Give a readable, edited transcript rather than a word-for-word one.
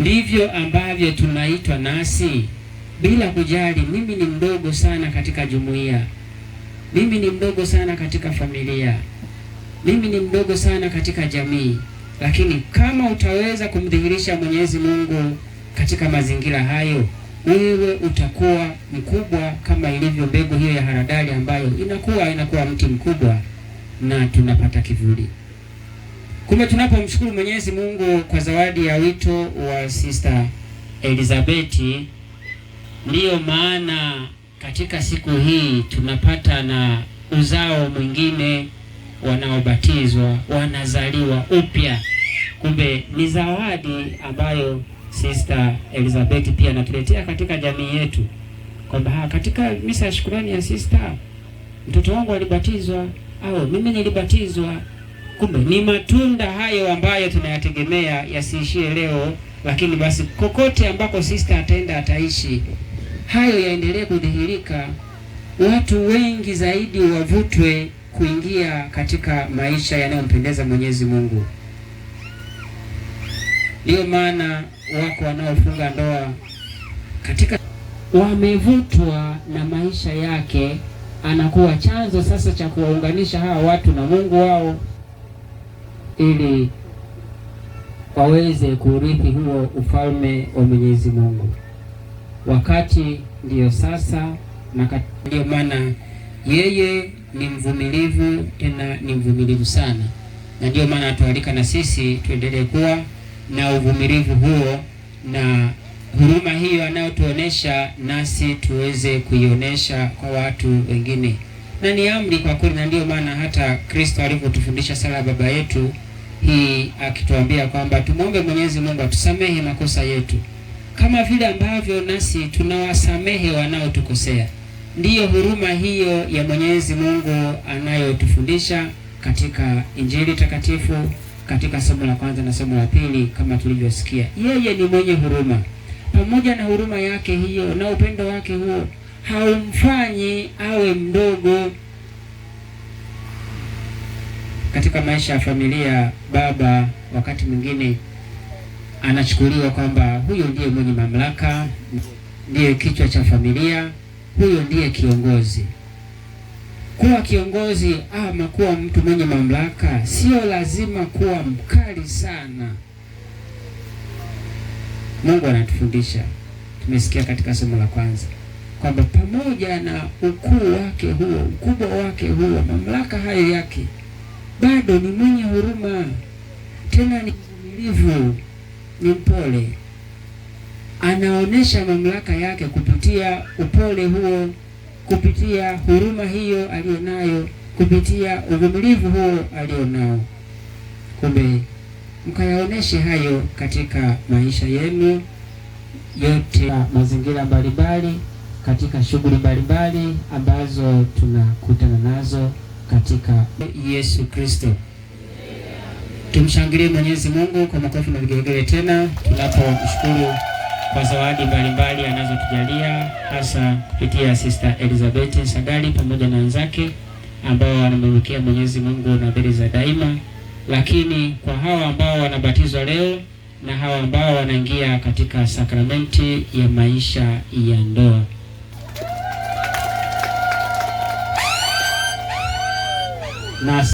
ndivyo ambavyo tunaitwa nasi, bila kujali mimi ni mdogo sana katika jumuiya, mimi ni mdogo sana katika familia, mimi ni mdogo sana katika jamii. Lakini kama utaweza kumdhihirisha Mwenyezi Mungu katika mazingira hayo, wewe utakuwa mkubwa kama ilivyo mbegu hiyo ya haradali ambayo inakuwa mti mkubwa na tunapata kivuli. Kumbe tunapomshukuru Mwenyezi Mungu kwa zawadi ya wito wa Sister Elizabeth, ndiyo maana katika siku hii tunapata na uzao mwingine, wanaobatizwa, wanazaliwa upya. Kumbe ni zawadi ambayo Sister Elizabeth pia anatuletea katika jamii yetu, kwamba katika misa ya shukrani ya sister, mtoto wangu alibatizwa au mimi nilibatizwa. Kumbe ni matunda hayo ambayo tunayategemea yasiishie leo, lakini basi kokote ambako sister ataenda ataishi, hayo yaendelee kudhihirika, watu wengi zaidi wavutwe kuingia katika maisha yanayompendeza Mwenyezi Mungu. Ndiyo maana wako wanaofunga ndoa katika wamevutwa na maisha yake, anakuwa chanzo sasa cha kuwaunganisha hawa watu na Mungu wao, ili waweze kurithi huo ufalme wa Mwenyezi Mungu. Wakati ndiyo sasa, na ndiyo maana yeye ni mvumilivu, tena ni mvumilivu sana, na ndiyo maana atualika na sisi tuendelee kuwa na uvumilivu huo, na huruma hiyo anayotuonesha nasi tuweze kuionyesha kwa watu wengine. Na ni amri kwa kweli, na ndiyo maana hata Kristo alivyotufundisha sala Baba yetu hii, akituambia kwamba tumwombe Mwenyezi Mungu atusamehe makosa yetu kama vile ambavyo nasi tunawasamehe wanaotukosea. Ndiyo huruma hiyo ya Mwenyezi Mungu anayotufundisha katika Injili takatifu, katika somo la kwanza na somo la pili, kama tulivyosikia. Yeye ni mwenye huruma. Pamoja na huruma yake hiyo na upendo wake huo, haumfanyi awe mdogo. Katika maisha ya familia, baba wakati mwingine anachukuliwa kwamba huyo ndiye mwenye mamlaka, ndiye kichwa cha familia, huyo ndiye kiongozi. Kuwa kiongozi ama kuwa mtu mwenye mamlaka sio lazima kuwa mkali sana. Mungu anatufundisha, tumesikia katika somo la kwanza, kwamba pamoja na ukuu wake huo, ukubwa wake huo, mamlaka hayo yake, bado ni mwenye huruma, tena ni mvumilivu, ni mpole. Anaonesha mamlaka yake kupitia upole huo, kupitia huruma hiyo alionayo, kupitia uvumilivu huo alionao. Kumbe mkayaoneshe hayo katika maisha yenu yote, mazingira mbalimbali, katika shughuli mbalimbali ambazo tunakutana nazo katika Yesu Kristo. Tumshangilie Mwenyezi Mungu kwa makofi na vigelegele tena tunapomshukuru kwa zawadi mbalimbali anazotujalia, hasa kupitia Sister Elizabeth Sadali pamoja na wenzake ambao wanamtumikia Mwenyezi Mungu na beri za daima. Lakini kwa hawa ambao wanabatizwa leo na hawa ambao wanaingia katika sakramenti ya maisha ya ndoa, na